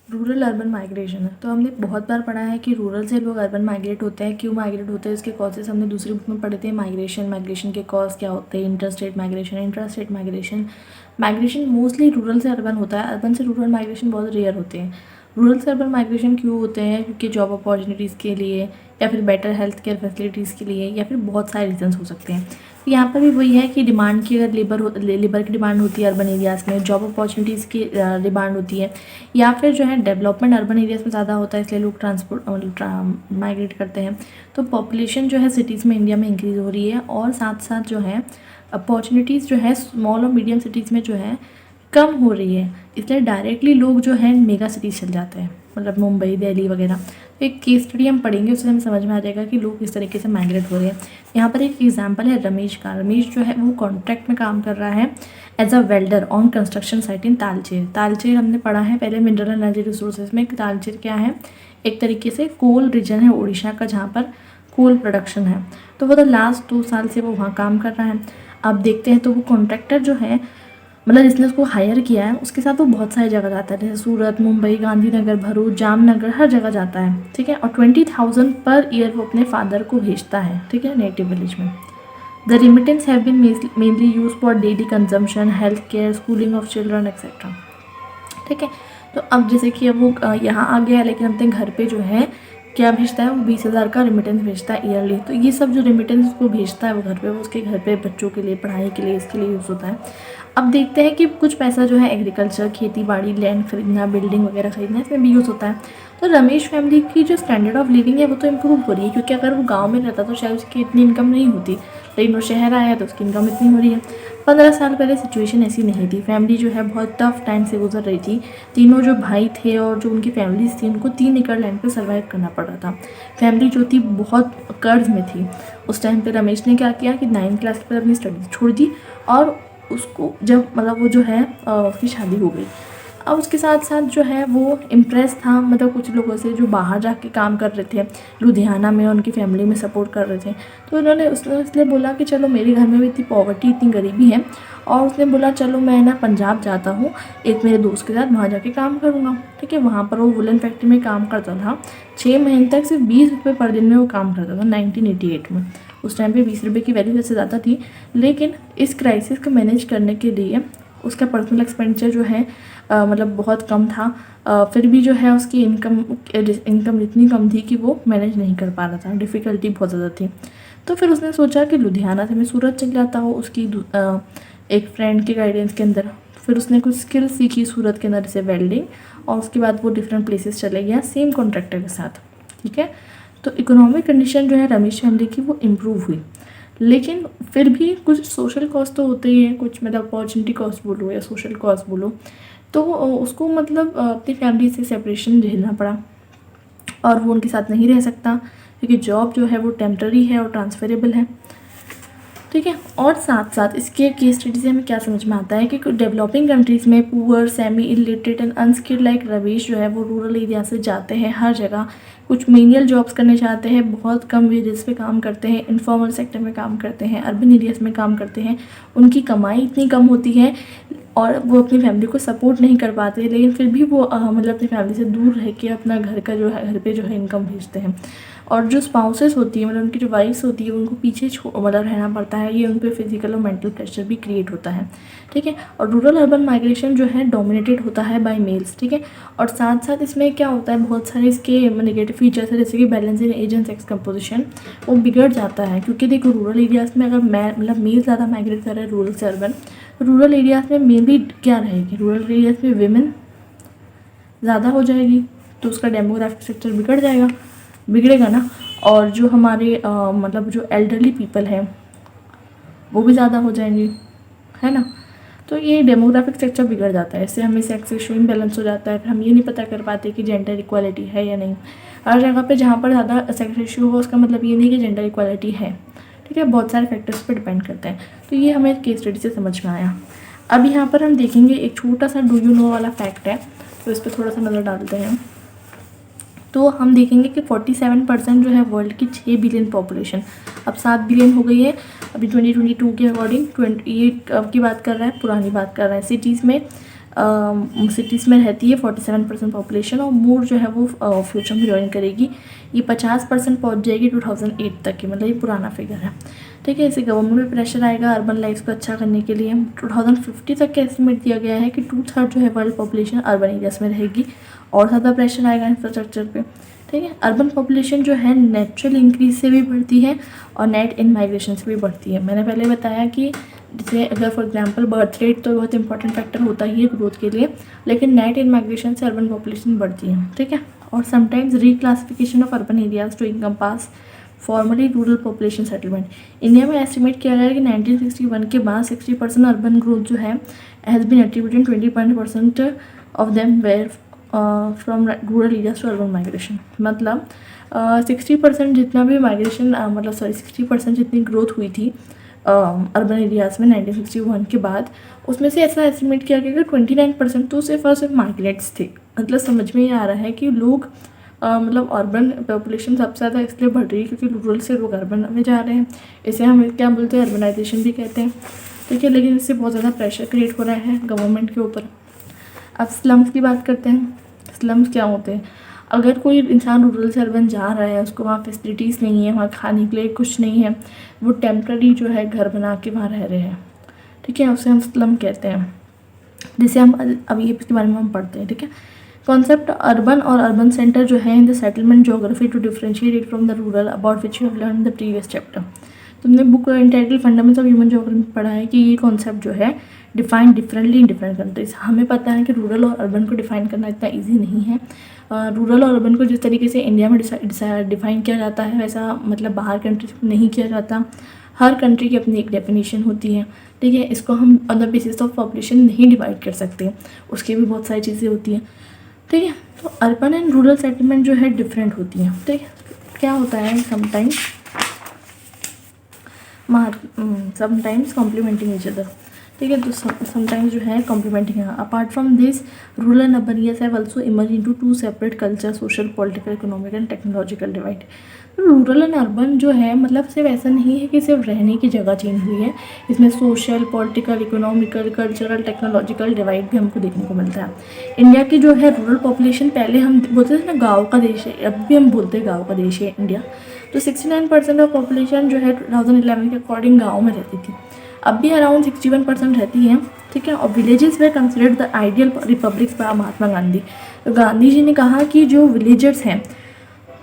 Rural urban migration है। तो हमने बहुत बार पढ़ा है कि रूरल से लोग अर्बन माइग्रेट होते हैं, क्यों माइग्रेट होते हैं, इसके कॉजेस हमने दूसरी बुक में पढ़े थे। माइग्रेशन के कॉज क्या होते हैं, interstate migration. Migration mostly rural से अर्बन होता है, अर्बन से रूरल माइग्रेशन बहुत रेयर होते हैं। रूरल से अर्बन माइग्रेशन क्यों होते हैं, क्योंकि जॉब अपॉर्चुनिटीज़ के लिए, या फिर बेटर हेल्थ केयर फैसिलिटीज़ के लिए, या फिर बहुत सारे रीजंस हो सकते हैं। तो यहाँ पर भी वही है कि डिमांड की, अगर लेबर की डिमांड होती है अर्बन एरियाज़ में, जॉब अपॉर्चुनिटीज़ की डिमांड होती है, या फिर जो है डेवलपमेंट अर्बन एरियाज़ में ज़्यादा होता है, इसलिए लोग माइग्रेट करते हैं। तो पॉपुलेशन जो है सिटीज़ में इंडिया में इंक्रीज़ हो रही है, और साथ साथ जो है अपॉर्चुनिटीज़ जो है स्मॉल और मीडियम सिटीज़ में जो है कम हो रही है, इसलिए डायरेक्टली लोग जो है मेगा सिटीज़ चल जाते हैं, मतलब मुंबई, दिल्ली वगैरह। तो एक केस स्टडी हम पढ़ेंगे, उससे हमें समझ में आ जाएगा कि लोग किस तरीके से माइग्रेट हो रहे हैं। यहाँ पर एक एग्जांपल है रमेश का। रमेश जो है वो कॉन्ट्रैक्ट में काम कर रहा है as a welder on construction site in Talcher. Talcher हमने पढ़ा है पहले मिनरल एनर्जी रिसोर्सेज में। तालचेर क्या है, एक तरीके से कोल रीजन है उड़ीसा का, जहाँ पर कोल प्रोडक्शन है। तो वो तो लास्ट 2 साल से वो वहाँ काम कर रहा है। अब देखते हैं, तो वो कॉन्ट्रैक्टर जो है, मतलब जिसने उसको हायर किया है, उसके साथ वो बहुत सारी जगह जाता है, जैसे सूरत, मुंबई, गांधीनगर, भरूच, जामनगर, हर जगह जाता है, ठीक है। और 20,000 पर ईयर वो अपने फादर को भेजता है, ठीक है, नेटिव विलेज में। The remittance have been mainly use for daily consumption, health care, schooling of children etcetera, ठीक है। तो अब जैसे कि अब वो यहाँ आ गया है, लेकिन अपने घर पे जो है क्या भेजता है, वो 20,000 का रिमिटेंस भेजता है ईयरली। तो ये सब जो रिमिटेंस उसको भेजता है वो घर पे, वो उसके घर पे बच्चों के लिए, पढ़ाई के लिए, इसके लिए यूज़ होता है। अब देखते हैं कि कुछ पैसा जो है एग्रीकल्चर, खेती बाड़ी, लैंड खरीदना, बिल्डिंग वगैरह खरीदना, इसमें भी यूज़ होता है। तो रमेश फैमिली की जो स्टैंडर्ड ऑफ लिविंग है वो तो इम्प्रूव हो रही है, क्योंकि अगर वो गांव में रहता तो शायद उसकी इतनी इनकम नहीं होती, लेकिन वो शहर आया तो उसकी इनकम इतनी हो रही है। 15 साल पहले सिचुएशन ऐसी नहीं थी, फैमिली जो है बहुत टफ टाइम से गुजर रही थी। तीनों जो भाई थे और जो उनकी फैमिलीज थी, उनको 3 एकड़ लैंड पर सर्वाइव करना पड़ रहा था। फैमिली जो थी बहुत कर्ज में थी। उस टाइम पे रमेश ने क्या किया कि 9th क्लास पर अपनी स्टडीज छोड़ दी, और उसको जब मतलब वो जो है उसकी शादी हो गई। अब उसके साथ साथ जो है वो इम्प्रेस था, मतलब कुछ लोगों से जो बाहर जाके काम कर रहे थे लुधियाना में, उनकी फैमिली में सपोर्ट कर रहे थे। तो उन्होंने उसने इसलिए बोला कि चलो मेरे घर में भी इतनी पॉवर्टी, इतनी गरीबी है, और उसने बोला चलो मैं ना पंजाब जाता हूँ एक मेरे दोस्त के साथ, वहाँ जाके काम करूँगा, ठीक है। वहाँ पर वो वुलन फैक्ट्री में काम करता था। 6 महीने तक सिर्फ 20 रुपये पर दिन में वो काम करता था 1988 में। उस टाइम पे 20 रुपये की वैल्यू वैसे ज़्यादा थी, लेकिन इस क्राइसिस को मैनेज करने के लिए उसका पर्सनल एक्सपेंडिचर जो है मतलब बहुत कम था। फिर भी जो है उसकी इनकम इतनी कम थी कि वो मैनेज नहीं कर पा रहा था, डिफ़िकल्टी बहुत ज़्यादा थी। तो फिर उसने सोचा कि लुधियाना से मैं सूरत चल जाता हूँ उसकी एक फ्रेंड के गाइडेंस के अंदर। फिर उसने कुछ स्किल सीखी सूरत के अंदर, जैसे वेल्डिंग, और उसके बाद वो डिफरेंट प्लेसेस चले गया सेम कॉन्ट्रैक्टर के साथ, ठीक है। तो इकोनॉमिक कंडीशन जो है रमेश फैमिली की वो इम्प्रूव हुई, लेकिन फिर भी कुछ सोशल कॉस्ट तो होते ही हैं, कुछ मतलब अपॉर्चुनिटी कॉस्ट बोलो या सोशल कॉस्ट बोलो। तो उसको मतलब अपनी फैमिली से सेपरेशन झेलना पड़ा, और वो उनके साथ नहीं रह सकता, क्योंकि जॉब जो है वो टेम्पररी है और ट्रांसफरेबल है, ठीक है। और साथ साथ इसके केस स्टडी से हमें क्या समझ में आता है कि डेवलपिंग कंट्रीज़ में poor, semi illiterate and unskilled like Ravish जो है वो रूरल एरिया से जाते हैं हर जगह, कुछ मेनियल जॉब्स करने चाहते हैं, बहुत कम वेजेस पे काम करते हैं, इनफॉर्मल सेक्टर में काम करते हैं, अर्बन एरियाज़ में काम करते हैं। उनकी कमाई इतनी कम होती है और वो अपनी फैमिली को सपोर्ट नहीं कर पाते, लेकिन फिर भी वो मतलब अपनी फैमिली से दूर रह के अपना घर का जो है, घर पे जो है इनकम भेजते हैं। और जो स्पाउसेस होती है, मतलब उनकी जो वाइफ्स होती है, उनको पीछे मतलब रहना पड़ता है, ये उन पर फिजिकल और मेंटल प्रेशर भी क्रिएट होता है, ठीक है। और रूरल अर्बन माइग्रेशन जो है डोमिनेटेड होता है बाय मेल्स, ठीक है। और साथ साथ इसमें क्या होता है, बहुत सारे इसके नेगेटिव फीचर्स है, जैसे कि balance in age and sex composition वो बिगड़ जाता है, क्योंकि देखो रूरल एरियाज़ में अगर मतलब मेल ज़्यादा माइग्रेट कर रहे हैं रूरल से अर्बन, रूरल एरियाज़ में मेनली क्या रहेगी, रूरल एरियाज़ में विमेन ज़्यादा हो जाएगी, तो उसका डेमोग्राफिक स्ट्रक्चर बिगड़ेगा ना। और जो हमारे मतलब जो एल्डरली पीपल हैं वो भी ज़्यादा हो जाएंगे, है ना। तो ये डेमोग्राफिक स्ट्रक्चर बिगड़ जाता है, इससे हमें सेक्स रेशियो इम्बैलेंस हो जाता है, फिर हम ये नहीं पता कर पाते कि जेंडर इक्वालिटी है या नहीं। हर जगह पे जहाँ पर ज़्यादा सेक्स रेशियो हो उसका मतलब ये नहीं कि जेंडर इक्वालिटी है, ठीक है। बहुत सारे फैक्टर्स पर डिपेंड करते हैं। तो ये हमें केस स्टडी से समझ में आया। अब यहाँ पर हम देखेंगे एक छोटा सा डू यू नो वाला फैक्ट है, तो इस पर थोड़ा सा नज़र डालते हैं। तो हम देखेंगे कि 47% जो है वर्ल्ड की 6 बिलियन पॉपुलेशन अब 7 बिलियन हो गई है अभी 2022 के अकॉर्डिंग। ये अब की बात कर रहा है, पुरानी बात कर रहा है। सिटीज़ में सिटीज़ में रहती है 47% पॉपुलेशन, और मोर जो है वो फ्यूचर में ज्वाइन करेगी। ये 50% पहुँच जाएगी 2008 तक की, मतलब ये पुराना फिगर है, ठीक है। इसे गवर्नमेंट में प्रेशर आएगा अर्बन लाइफ को अच्छा करने के लिए। 2050 तक का एस्टिमेट दिया गया है कि 2/3 जो है वर्ल्ड पॉपुलेशन अर्बन एरियाज़ में रहेगी, और ज़्यादा प्रेशर आएगा इंफ्रास्ट्रक्चर पे, ठीक है। अर्बन पॉपुलेशन जो है नेचुरल इंक्रीज से भी बढ़ती है और नेट इन माइग्रेशन से भी बढ़ती है। मैंने पहले बताया कि जैसे अगर फॉर एग्जांपल बर्थ रेट तो बहुत इंपॉर्टेंट फैक्टर होता ही है ग्रोथ के लिए, लेकिन नेट इन माइग्रेशन से अर्बन पॉपुलेशन बढ़ती है, ठीक है। और sometimes reclassification of urban areas to encompass formally rural population settlement. India में एस्टिमेट किया गया है कि 1961 के बाद 60% अर्बन ग्रोथ जो है has been attributed, 20% of them were from rural areas to urban migration. मतलब 60% जितना भी माइग्रेशन 60% जितनी ग्रोथ हुई थी अर्बन एरियाज़ में 1961 के बाद, उसमें से ऐसा एस्टिमेट किया गया कि 29% तो सिर्फ और सिर्फ माइग्रेट्स थे। मतलब समझ में ये आ रहा है कि लोग मतलब अर्बन पॉपुलेशन सबसे ज़्यादा इसलिए बढ़ रही है क्योंकि रूरल से लोग अर्बन में जा रहे हैं। इसे हम क्या बोलते हैं, अर्बनाइजेशन भी कहते हैं, ठीक है। लेकिन इससे बहुत ज़्यादा प्रेशर क्रिएट हो रहा है गवर्नमेंट के ऊपर। अब स्लम्स की बात करते हैं। स्लम्स क्या होते हैं? अगर कोई इंसान रूरल से अर्बन जा रहा है, उसको वहाँ फैसिलिटीज़ नहीं है, वहाँ खाने के लिए कुछ नहीं है, वो टेम्प्रेरी जो है घर बना के वहाँ रह रहे हैं, ठीक है, उसे हम स्लम कहते हैं, जिसे हम अभी इसके बारे में हम पढ़ते हैं, ठीक है। कॉन्सेप्ट अर्बन और अर्बन सेंटर जो है in the settlement geography to differentiate it from the rural, about which you have learn the previous chapter. तुमने book entitle fundamentals of human geography में पढ़ा है कि ये कॉन्सेप्ट जो है define differently in different countries. हमें पता है कि रूरल और अर्बन को डिफाइन करना इतना ईजी नहीं है। रूरल और अर्बन को जिस तरीके से इंडिया में डिफाइन किया जाता है वैसा मतलब बाहर कंट्रीज में नहीं किया जाता। हर कंट्री की अपनी एक डेफिनेशन होती है, ठीक है। इसको हम on the basis of population नहीं डिवाइड कर सकते, उसकी भी बहुत सारी चीज़ें होती हैं, ठीक है। तो अर्बन एंड रूरल सेटलमेंट जो है डिफरेंट होती हैं, ठीक है। क्या होता है समटाइम्स कॉम्प्लीमेंटिंग ईच अदर, ठीक है। तो समटाइम्स जो है कॉम्प्लीमेंटिंग है। Apart from this rural and urban areas have also emerge into 2 separate culture, social, political, economic and technological divide. Rural and urban जो है मतलब सिर्फ ऐसा नहीं है कि सिर्फ रहने की जगह चेंज हुई है, इसमें social, political, economical, cultural, technological divide भी हमको देखने को मिलता है। इंडिया की जो है रूरल पॉपुलेशन, पहले हम बोलते थे ना गाँव का देश है, अब भी हम बोलते हैं गाँव का देश है इंडिया। तो 69% ऑफ पॉपुलेशन जो है 2011 के अकॉर्डिंग गाँव में रहती थी, अब भी अराउंड 61% रहती है, ठीक है। और villages were considered the ideal republics by Mahatma Gandhi. तो गांधी जी ने कहा कि जो विलेजर्स हैं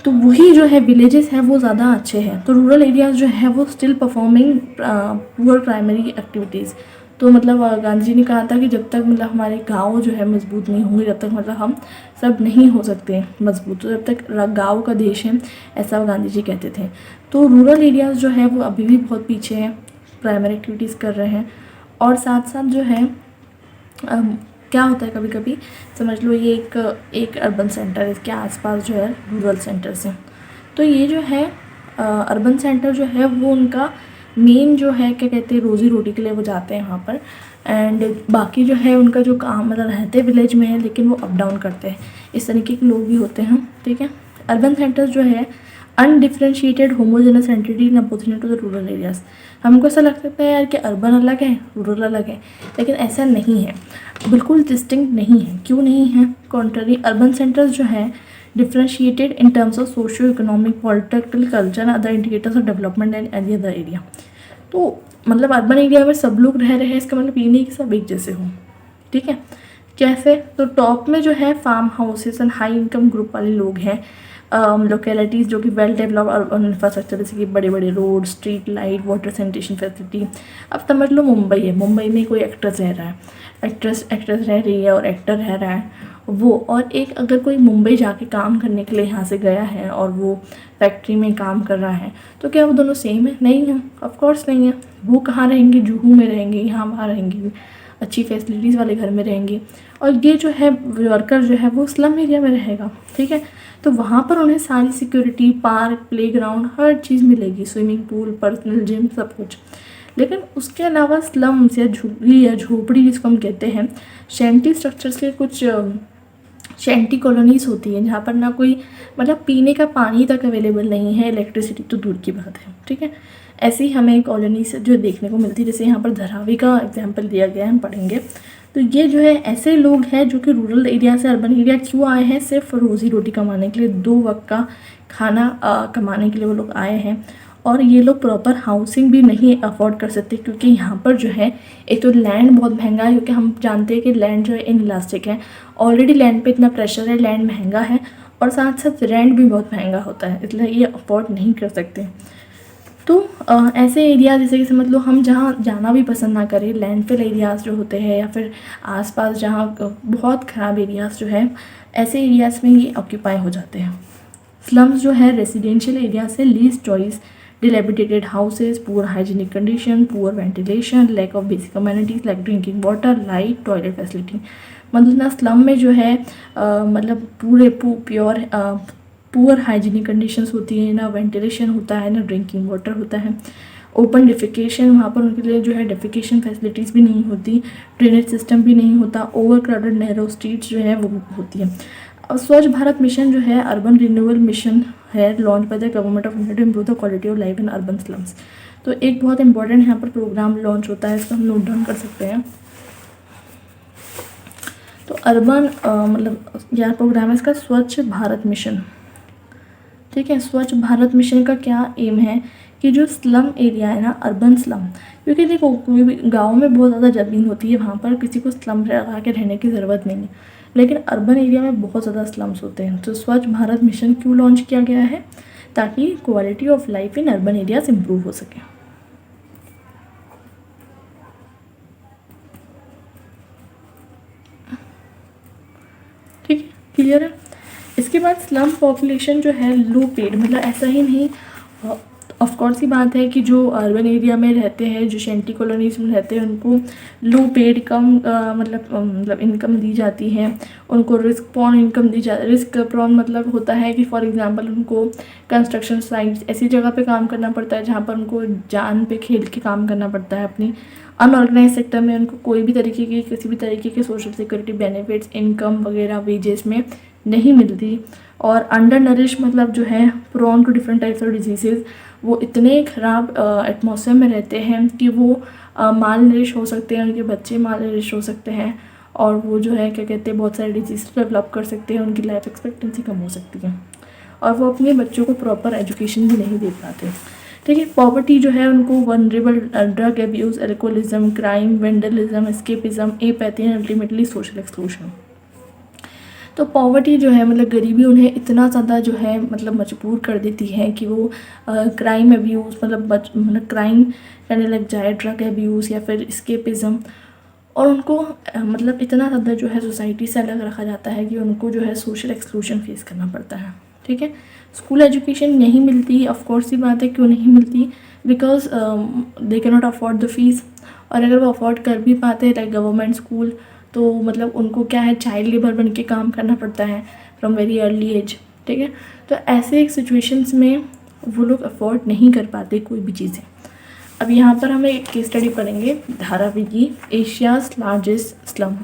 तो वही जो है विलेजेस हैं वो ज़्यादा अच्छे हैं। तो रूरल एरियाज़ जो है वो still performing poor primary activities. तो मतलब गांधी जी ने कहा था कि जब तक मतलब हमारे गांव जो है मजबूत नहीं होंगे, जब तक मतलब हम सब नहीं हो सकते मजबूत, तो जब तक गांव का देश है, ऐसा गांधी जी कहते थे। तो रूरल एरियाज़ जो है वो अभी भी बहुत पीछे हैं, प्राइमरी एक्टिविटीज़ कर रहे हैं। और साथ साथ जो है क्या होता है कभी कभी समझ लो ये एक अर्बन सेंटर, इसके आसपास जो है रूरल सेंटर्स हैं। तो ये जो है अर्बन सेंटर जो है वो उनका मेन जो है क्या कहते हैं रोज़ी रोटी के लिए वो जाते हैं वहाँ पर, एंड बाकी जो है उनका जो काम मतलब रहते विलेज में है लेकिन वो अप डाउन करते हैं, इस तरीके के लोग भी होते हैं, ठीक है। अर्बन सेंटर्स जो है undifferentiated homogeneous entity in opposition to the rural areas. हमको ऐसा लग सकता है यार कि अर्बन अलग है रूरल अलग है, लेकिन ऐसा नहीं है, बिल्कुल डिस्टिंक्ट नहीं है। क्यों नहीं है? कॉन्ट्ररी अर्बन सेंटर्स जो है differentiated in terms of socio economic, political, culture, other indicators of development and any other area. तो मतलब अर्बन एरिया में सब लोग रह रहे हैं, इसका मतलब ये नहीं कि सब एक जैसे हों, ठीक है। कैसे? तो टॉप में जो है farm houses and high income group वाले लोग हैं, लोकेलिटीज़ जो कि वेल डेवलप अर्बन इंफ्रास्ट्रक्चर जैसे कि बड़े बड़े road, street light, water sanitation facility. अब समझ लो मुंबई है, मुंबई में कोई एक्ट्रेस रह रहा है, एक्ट्रेस रह रही है और एक्टर रह रहा है वो, और एक अगर कोई मुंबई जाके काम करने के लिए यहाँ से गया है और वो फैक्ट्री में काम कर रहा है, तो क्या वो दोनों सेम है? नहीं है, ऑफ कोर्स नहीं है। वो कहाँ रहेंगे? जुहू में रहेंगे, यहाँ वहाँ रहेंगी, अच्छी फैसिलिटीज़ वाले घर में रहेंगी, और ये जो है वर्कर जो है वो स्लम एरिया में रहेगा, ठीक है। तो वहाँ पर उन्हें सारी सिक्योरिटी, पार्क, प्लेग्राउंड, हर चीज़ मिलेगी, स्विमिंग पूल, पर्सनल जिम, सब कुछ। लेकिन उसके अलावा स्लम्स या झुग्गी या झोपड़ी जिसको हम कहते हैं, शैंटी स्ट्रक्चर्स के कुछ शैंटी कॉलोनीज़ होती हैं जहाँ पर ना कोई मतलब पीने का पानी तक अवेलेबल नहीं है, इलेक्ट्रिसिटी तो दूर की बात है, ठीक है। ऐसी हमें कॉलोनीज जो देखने को मिलती है, जैसे यहाँ पर धरावी का एग्जाम्पल दिया गया है, हम पढ़ेंगे। तो ये जो है ऐसे लोग हैं जो कि रूरल एरिया से अर्बन एरिया क्यों आए हैं, सिर्फ रोज़ी रोटी कमाने के लिए, 2 वक्त का खाना कमाने के लिए वो लोग आए हैं। और ये लोग प्रॉपर हाउसिंग भी नहीं अफोर्ड कर सकते, क्योंकि यहाँ पर जो है एक तो लैंड बहुत महंगा है, क्योंकि हम जानते हैं कि लैंड जो है इनइलास्टिक है। ऑलरेडी लैंड पे इतना प्रेशर है, लैंड महंगा है, और साथ साथ रेंट भी बहुत महंगा होता है, इसलिए ये अफोर्ड नहीं कर सकते। तो ऐसे एरिया जैसे कि समझ लो हम जहाँ जाना भी पसंद ना करें, लैंडफिल एरियाज़ जो होते हैं या फिर आसपास जहाँ बहुत ख़राब एरियाज़ जो है, ऐसे एरियाज़ में ये ऑक्यूपाई हो जाते हैं। स्लम्स जो है रेजिडेंशियल एरिया से least choice, dilapidated houses, poor hygienic condition, poor ventilation, lack of basic amenities like drinking water, light, toilet facility। मतलब ना स्लम में जो है मतलब पूरे प्योर पुअर हाइजीनिक कंडीशंस होती है, ना वेंटिलेशन होता है, ना ड्रिंकिंग वाटर होता है, ओपन डिफिकेशन, वहाँ पर उनके लिए जो है डिफिकेशन फैसिलिटीज़ भी नहीं होती, ड्रेनेज सिस्टम भी नहीं होता, ओवर क्राउडेड नैरो स्ट्रीट्स जो है वो होती है। अब स्वच्छ भारत मिशन जो है अर्बन रिन्यूअल मिशन है, launch by the government of India to improve the quality of life in urban slums. तो एक बहुत इंपॉर्टेंट यहाँ पर प्रोग्राम लॉन्च होता है, इसको हम नोट डाउन कर सकते हैं। तो अर्बन मतलब यह प्रोग्राम है इसका स्वच्छ भारत मिशन, ठीक है। स्वच्छ भारत मिशन का क्या एम है कि जो स्लम एरिया है ना, अर्बन स्लम, क्योंकि देखो कोई भी गाँव में बहुत ज़्यादा ज़मीन होती है, वहाँ पर किसी को स्लम लगा के रहने की ज़रूरत नहीं है, लेकिन अर्बन एरिया में बहुत ज़्यादा स्लम्स होते हैं। तो स्वच्छ भारत मिशन क्यों लॉन्च किया गया है, ताकि quality of life in urban areas improve हो सके। ठीक है, क्लियर है। इसके बाद स्लम पॉपुलेशन जो है लो पेड, मतलब ऐसा ही नहीं, ऑफ कोर्स ही बात है कि जो अर्बन एरिया में रहते हैं, जो शेंटी कॉलोनीज में रहते हैं, उनको लो पेड कम मतलब इनकम दी जाती है, उनको रिस्क प्रॉन इनकम दी जाती है। रिस्क प्रॉन मतलब होता है कि फॉर एग्जांपल उनको कंस्ट्रक्शन साइट्स ऐसी जगह पे काम करना पड़ता है जहाँ पर उनको जान पे खेल के काम करना पड़ता है। अपनी अनऑर्गेनाइज सेक्टर में उनको कोई भी तरीके की किसी भी तरीके के सोशल सिक्योरिटी बेनिफिट्स, इनकम वगैरह वेजेस में नहीं मिलती। और अंडर नरिश मतलब जो है prone to different types of diseases, वो इतने ख़राब एटमॉस्फेयर में रहते हैं कि वो माल नरिश हो सकते हैं, उनके बच्चे माल नरिश हो सकते हैं, और वो जो है क्या कहते हैं बहुत सारे डिजीज़ डेवलप कर सकते हैं, उनकी लाइफ एक्सपेक्टेंसी कम हो सकती है, और वो अपने बच्चों को प्रॉपर एजुकेशन भी नहीं दे पाते। ठीक है, पॉवर्टी जो है उनको vulnerable, drug abuse, alcoholism, crime, vandalism, escapism, apathy and ultimately social exclusion. तो पॉवर्टी जो है मतलब गरीबी उन्हें इतना ज़्यादा जो है मतलब मजबूर कर देती है कि वो क्राइम एब्यूज़ मतलब क्राइम करने लग जाए, ड्रग एब्यूज़ या फिर एस्केपिज्म, और उनको मतलब इतना ज़्यादा जो है सोसाइटी से अलग रखा जाता है कि उनको जो है सोशल एक्सक्लूजन फेस करना पड़ता है। ठीक है, स्कूल एजुकेशन नहीं मिलती, ऑफ कोर्स ही बात है क्यों नहीं मिलती, because they can not afford the fees, और अगर वो अफोर्ड कर भी पाते लाइक गवर्नमेंट स्कूल, तो मतलब उनको क्या है चाइल्ड लेबर बन के काम करना पड़ता है फ्रॉम वेरी अर्ली एज। ठीक है, तो ऐसे एक सिचुएशंस में वो लोग अफोर्ड नहीं कर पाते कोई भी चीज़ें। अब यहाँ पर हम एक केस स्टडी पढ़ेंगे, धारावी की एशियाज़ लार्जेस्ट स्लम।